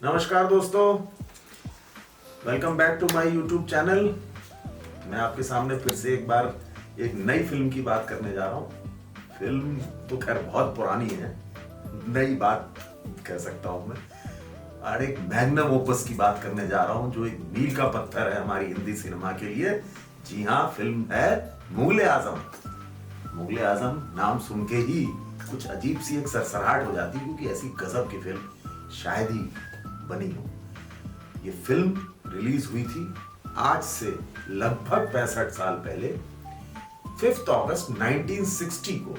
नमस्कार दोस्तों, welcome back to my YouTube channel. मैं आपके सामने फिर से एक बार एक नई फिल्म की बात करने जा रहा हूँ। फिल्म तो खैर बहुत पुरानी है, नई बात कह सकता हूँ मैं। और एक मैग्नम ओपस की बात करने जा रहा हूँ जो एक मील का पत्थर है हमारी हिंदी सिनेमा के लिए। जी हाँ, फिल्म है मुगले आजम। मुगले आजम नाम सुन के ही कुछ अजीब सी एक सरसराहट हो जाती है, क्योंकि ऐसी गजब की फिल्म शायद ही बनी हो। ये फिल्म रिलीज हुई थी आज से लगभग 65 साल पहले, 5 अगस्त 1960 को,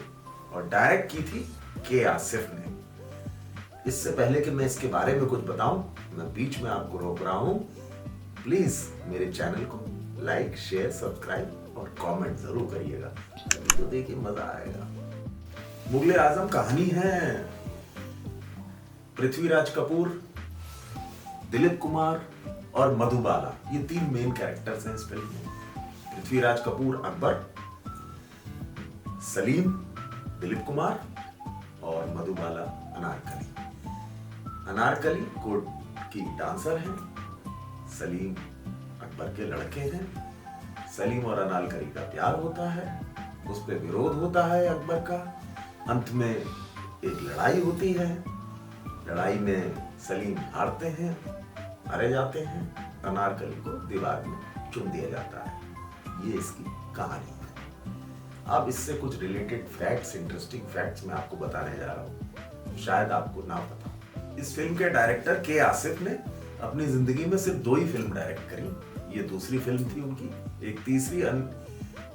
और डायरेक्ट की थी के आसिफ ने। इससे पहले कि मैं इसके बारे में कुछ बताऊं, मैं बीच में आपको रोक रहा हूं। प्लीज मेरे चैनल को लाइक, शेयर, सब्सक्राइब और कमेंट जरूर करिएगा, तो देखिए मजा आएगा। मुगले आजम कहानी है पृथ्वीराज कपूर, दिलीप कुमार और मधुबाला, ये 3 मेन कैरेक्टर्स हैं इस फिल्म में। पृथ्वीराज कपूर अकबर, सलीम दिलीप कुमार और मधुबाला अनारकली। अनारकली कोर्ट की डांसर हैं, सलीम अकबर के लड़के हैं। सलीम और अनारकली का प्यार होता है, उस पर विरोध होता है अकबर का। अंत में एक लड़ाई होती है, लड़ाई में सलीम हारते हैं, मारे जाते हैं, अनारकली को दीवार में चुन दिया जाता है। ये इसकी कहानी है। अब इससे कुछ रिलेटेड फैक्ट्स, इंटरेस्टिंग फैक्ट्स मैं आपको बताने जा रहा हूँ, शायद आपको ना पता हो। इस फिल्म के डायरेक्टर के आसिफ ने अपनी जिंदगी में सिर्फ 2 ही फिल्म डायरेक्ट करी। ये दूसरी फिल्म थी उनकी। एक तीसरी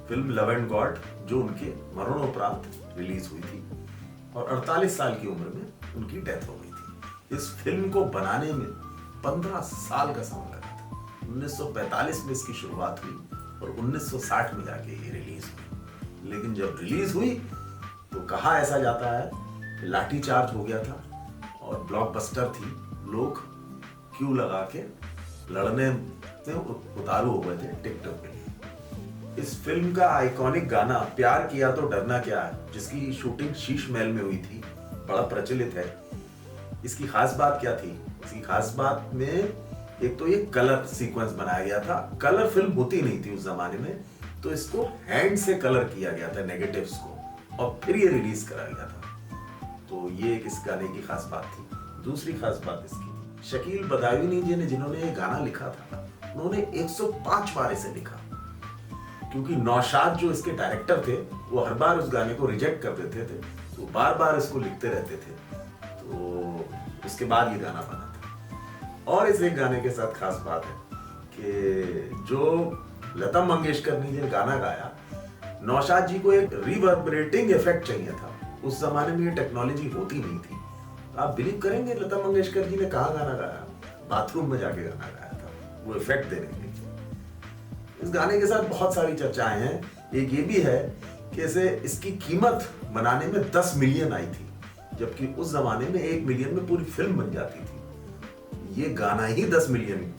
फिल्म लव एंड गॉड जो उनके मरणोपरांत रिलीज हुई थी, और 48 साल की उम्र में उनकी डेथ हो गई थी। इस फिल्म को बनाने में 15 साल का समय लगा था। 1945 में इसकी शुरुआत हुई और 1960 में जाके ये रिलीज हुई। लेकिन जब रिलीज हुई तो कहा ऐसा जाता है कि लाठीचार्ज हो गया था और ब्लॉकबस्टर थी। लोग क्यू लगा के लड़ने में उतारू हो गए थे टिकटों के लिए। इस फिल्म का आइकॉनिक गाना प्यार किया तो डरना क्या है, जिसकी शूटिंग शीश महल में हुई थी, बड़ा प्रचलित है। इसकी खास बात क्या थी? इसकी खास बात में एक तो ये कलर सीक्वेंस बनाया गया था। कलर फिल्म होती नहीं थी उस जमाने में, तो इसको हैंड से कलर किया गया था नेगेटिव्स को, और फिर ये रिलीज करा गया था। तो ये एक इस गाने की खास बात थी। दूसरी खास बात इसकी थी, शकील बदायूनी जी ने, जिन्होंने ये गाना लिखा था, उन्होंने 105 बार इसे लिखा, क्योंकि नौशाद जो इसके डायरेक्टर थे वो हर बार उस गाने को रिजेक्ट कर देते थे, तो बार बार इसको लिखते रहते थे। तो उसके बाद ये गाना बना था। और इस एक गाने के साथ खास बात है कि जो लता मंगेशकर ने ये गाना गाया, नौशाद जी को एक रिवर्बरेटिंग इफेक्ट चाहिए था। उस जमाने में ये टेक्नोलॉजी होती नहीं थी। आप बिलीव करेंगे लता मंगेशकर जी ने कहाँ गाना गाया? बाथरूम में जाके गाना गाया था, वो इफेक्ट देने के लिए। इस गाने के साथ बहुत सारी चर्चाएं हैं। एक ये भी है कि इसकी कीमत बनाने में 10 मिलियन आई थी, जबकि उस जमाने में 1 मिलियन में पूरी फिल्म बन जाती थी। ये गाना ही 10 मिलियन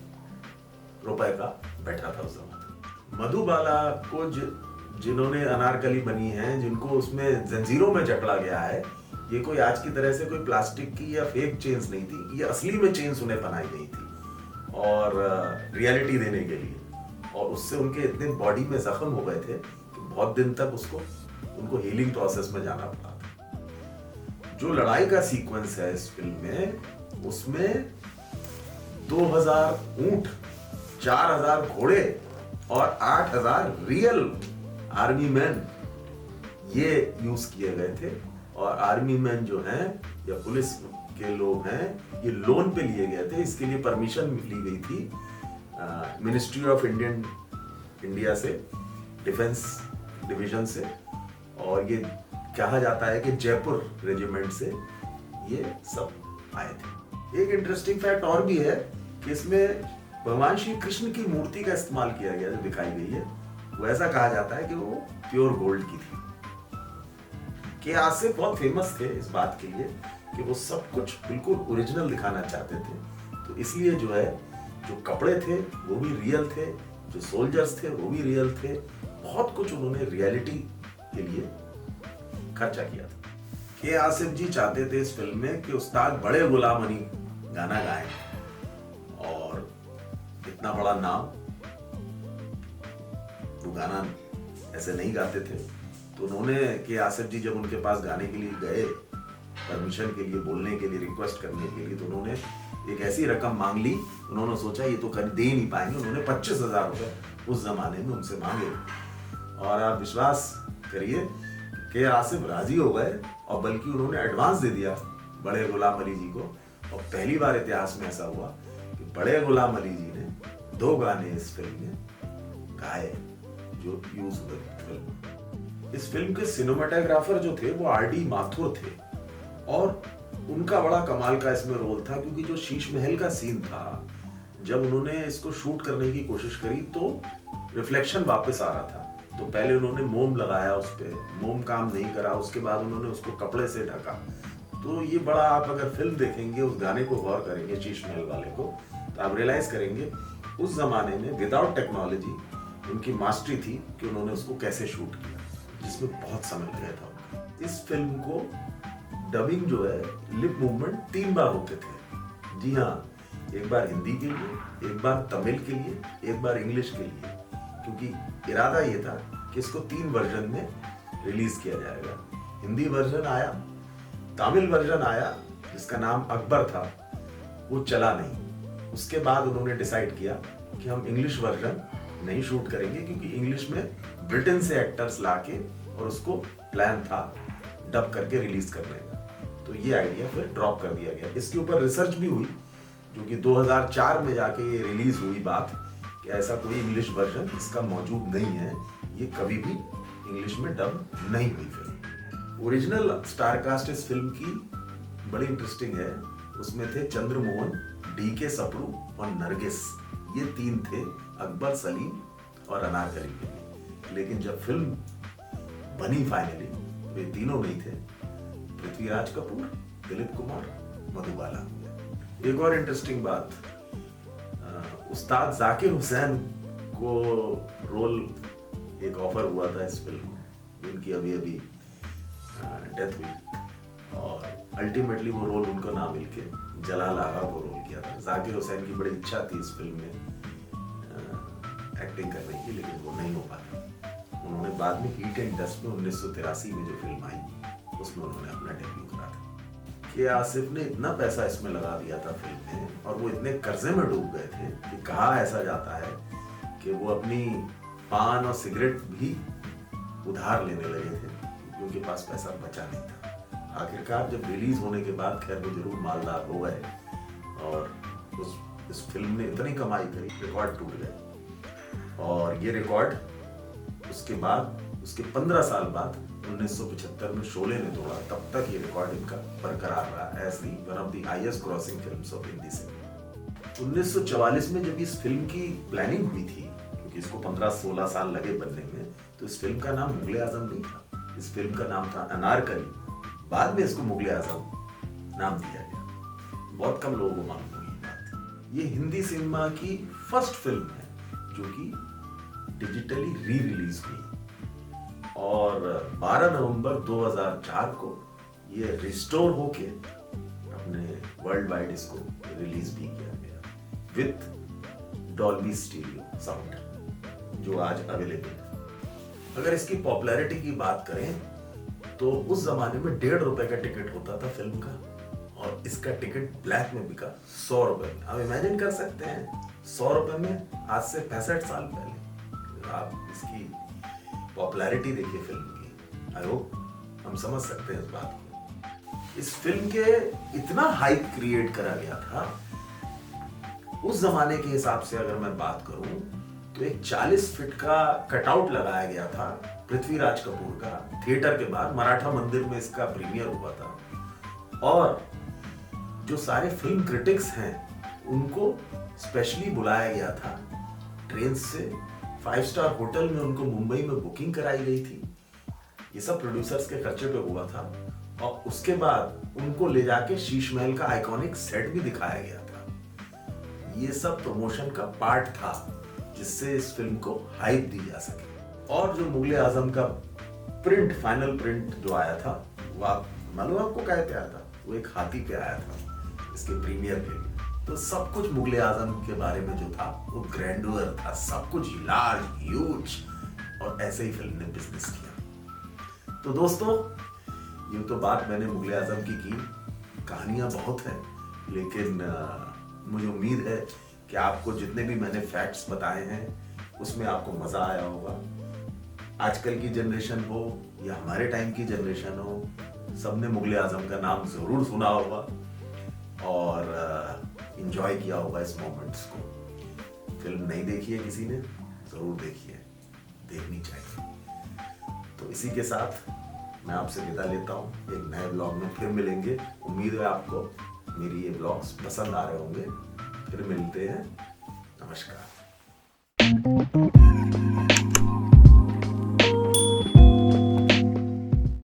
रुपए का बैठा था उस जमाने। मधुबाला को जिन्होंने अनारकली बनी है, जिनको उसमें जंजीरों में जकड़ा गया है, ये कोई आज की तरह से कोई प्लास्टिक की या फेक चेन्स नहीं थी। ये असली में चेन्स उन्हें बनाई गई थी और रियलिटी देने के लिए, और उससे उनके इतने बॉडी में जख्म हो गए थे कि बहुत दिन तक उनको हीलिंग प्रोसेस में जाना पड़ा था। जो लड़ाई का सीक्वेंस है इस फिल्म में, उसमें 2000 ऊंट, 4000 घोड़े और 8000 रियल आर्मी मैन ये यूज किए गए थे। और आर्मी मैन जो हैं या पुलिस के लोग हैं, ये लोन पे लिए गए थे। इसके लिए परमिशन ली गई थी मिनिस्ट्री ऑफ इंडिया से, डिफेंस डिवीजन से, और ये कहा जाता है कि जयपुर रेजिमेंट से ये सब आए थे। एक इंटरेस्टिंग फैक्ट और भी है कि इसमें भगवान श्री कृष्ण की मूर्ति का इस्तेमाल किया गया, जो दिखाई गई है, वो ऐसा कहा जाता है कि वो प्योर गोल्ड की थी। के आसिफ बहुत फेमस थे इस बात के लिए कि वो सब कुछ बिल्कुल ओरिजिनल दिखाना चाहते थे। तो इसलिए जो है, जो कपड़े थे वो भी रियल थे, जो सोल्जर्स थे वो भी रियल थे। बहुत कुछ उन्होंने रियलिटी के लिए खर्चा किया था। के आसिफ जी चाहते थे इस फिल्म में कि उस्ताद बड़े गुलाम अली गाना गाएं, इतना बड़ा नाम, वो गाना ऐसे नहीं गाते थे। तो उन्होंने के आसिफ जी जब उनके पास गाने के लिए गए, परमिशन के लिए, बोलने के लिए, रिक्वेस्ट करने के लिए, तो उन्होंने एक ऐसी रकम मांग ली। उन्होंने सोचा ये तो कर दे ही नहीं पाएंगे, उन्होंने 25,000 रुपए उस जमाने में उनसे मांगे। और आप विश्वास करिए कि आसिफ राजी हो गए, और बल्कि उन्होंने एडवांस दे दिया बड़े गुलाम अली जी को। और पहली बार इतिहास में ऐसा हुआ कि बड़े गुलाम अली जी ने 2 गाने इस फिल्म में गाए जो यूज हुए फिल्म। इस फिल्म के सिनेमाटोग्राफर जो थे वो आर.डी. माथुर थे, और उनका बड़ा कमाल का इसमें रोल था, क्योंकि जो शीश महल का सीन था, जब उन्होंने इसको शूट करने की कोशिश करी तो रिफ्लेक्शन वापस आ रहा था। तो पहले उन्होंने मोम लगाया उस पे, मोम काम नहीं करा, उसके बाद उन्होंने उसको कपड़े से ढका। तो ये बड़ा, आप अगर फिल्म देखेंगे, उस गाने को गौर करेंगे, शीश महल वाले को, तो आप रियलाइज करेंगे उस जमाने में विदाउट टेक्नोलॉजी उनकी मास्टरी थी कि उन्होंने उसको कैसे शूट किया, जिसमें बहुत समय लगा था। इस फिल्म को डबिंग जो है, लिप मूवमेंट 3 बार होते थे। जी हाँ, एक बार हिंदी के लिए, एक बार तमिल के लिए, एक बार इंग्लिश के लिए, क्योंकि इरादा ये था कि इसको 3 वर्जन में रिलीज किया जाएगा। हिंदी वर्जन आया, तमिल वर्जन आया जिसका नाम अकबर था, वो चला नहीं। उसके बाद उन्होंने डिसाइड किया कि हम इंग्लिश वर्जन नहीं शूट करेंगे, क्योंकि इंग्लिश में ब्रिटेन से एक्टर्स लाके, और उसको प्लान था डब करके रिलीज करने का। तो ये आइडिया फिर ड्रॉप कर दिया गया। इसके ऊपर रिसर्च भी हुई, जो कि 2004 में जाके ये रिलीज हुई बात, कि ऐसा कोई इंग्लिश वर्जन इसका मौजूद नहीं है, ये कभी भी इंग्लिश में डब नहीं हुई फिल्म। ओरिजिनल स्टार कास्ट इस फिल्म की बड़ी इंटरेस्टिंग है। उसमें थे चंद्रमोहन, डी.के. सप्रू और नरगिस। ये 3 थे अकबर, सलीम और अनारकली के लिए। लेकिन जब फिल्म बनी फाइनली, वे तीनों नहीं थे, पृथ्वीराज कपूर, दिलीप कुमार, मधुबाला। एक और इंटरेस्टिंग बात, उस्ताद जाकिर हुसैन को रोल एक ऑफर हुआ था इस फिल्म में, उनकी अभी अभी डेथ हुई, और अल्टीमेटली वो रोल उनको ना मिलके जलाल आगा को रोल किया था। जाकिर हुसैन की बड़ी इच्छा थी इस फिल्म में एक्टिंग करने की, लेकिन वो नहीं हो पाया। उन्होंने बाद में हीट एंड डस्ट में 1983 में जो फिल्म आई, उसमें उन्होंने अपना डेब्यू करा था। कि आसिफ ने इतना पैसा इसमें लगा दिया था फिल्म में, और वो इतने कर्जे में डूब गए थे कि कहा ऐसा जाता है कि वो अपनी पान और सिगरेट भी उधार लेने लगे थे, क्योंकि उनके पास पैसा बचा नहीं था। आखिरकार जब रिलीज होने के बाद खैर वो जरूर मालदार हो गए, और इस फिल्म ने इतनी कमाई करी, रिकॉर्ड टूट गए। और ये रिकॉर्ड उसके बाद, उसके 15 साल बाद 1975 में शोले ने तोड़ा। तब तक ये रिकॉर्ड इनका बरकरार रहा as the one of the highest crossing films of Hindi cinema. 1944 में जब इस फिल्म की प्लानिंग हुई थी, क्योंकि इसको 15-16 साल लगे बनने में, तो इस फिल्म का नाम मुगले आजम नहीं था, इस फिल्म का नाम था अनारकली। बाद में इसको मुगले आजम नाम दिया गया। बहुत कम लोगों को मालूम हुई बात। ये हिंदी सिनेमा की फर्स्ट फिल्म है जो कि डिजिटली री रिलीज हुई, और 12 नवंबर 2004 को ये रिस्टोर होके अपने वर्ल्ड वाइड इसको रिलीज भी किया गया विथ डॉल्बी स्टीरियो साउंड, जो आज अवेलेबल है। अगर इसकी पॉपुलैरिटी की बात करें तो उस जमाने में 1.5 रुपए का टिकट होता था फिल्म का, और इसका टिकट ब्लैक में बिका 100 रुपए में। आप इमेजिन कर सकते हैं 100 रुपए में, आज से 65 साल पहले। आप इसकी पॉपुलैरिटी देखिए फिल्म की। आई होप हम समझ सकते हैं इस बात को। इस फिल्म के इतना हाइप क्रिएट करा गया था, उस जमाने के हिसाब से अगर मैं बात करूं तो एक 40 फीट का कटआउट लगाया गया था पृथ्वीराज कपूर का थिएटर के बाहर। मराठा मंदिर में इसका प्रीमियर हुआ था, और जो सारे फिल्म क्रिटिक्स हैं उनको स्पेशली बुलाया गया था। ट्रेन से 5 स्टार होटल में उनको मुंबई में बुकिंग कराई गई थी। ये सब प्रोड्यूसर्स के खर्चे पे हुआ था, और उसके बाद उनको ले जाके शीश महल का आइकॉनिक सेट भी दिखाया गया था। ये सब प्रमोशन का पार्ट था, जिससे इस फिल्म को हाइप दी जा सके। और जो मुगले आजम का प्रिंट, फाइनल प्रिंट जो आया था, वो आप मालूम आपको क्या पे आया था? वो एक हाथी पे आया था इसके प्रीमियर के लिए। तो सब कुछ मुगले आजम के बारे में जो था वो ग्रैंडुअर था, सब कुछ लार्ज ह्यूज, और ऐसे ही फिल्म ने बिजनेस किया। तो दोस्तों, ये तो बात मैंने मुगले आजम की, कहानियां बहुत हैं, लेकिन मुझे उम्मीद है कि आपको जितने भी मैंने फैक्ट्स बताए हैं उसमें आपको मजा आया होगा। आजकल की जनरेशन हो या हमारे टाइम की जनरेशन हो, सबने मुगले आजम का नाम जरूर सुना होगा और एंजॉय किया होगा इस मोमेंट्स को। फिल्म नहीं देखी है किसी ने, जरूर देखिए, देखनी चाहिए। तो इसी के साथ मैं आपसे विदा लेता हूँ, एक नए ब्लॉग में फिर मिलेंगे। उम्मीद है आपको मेरी ये ब्लॉग्स पसंद आ रहे होंगे। फिर मिलते हैं, नमस्कार।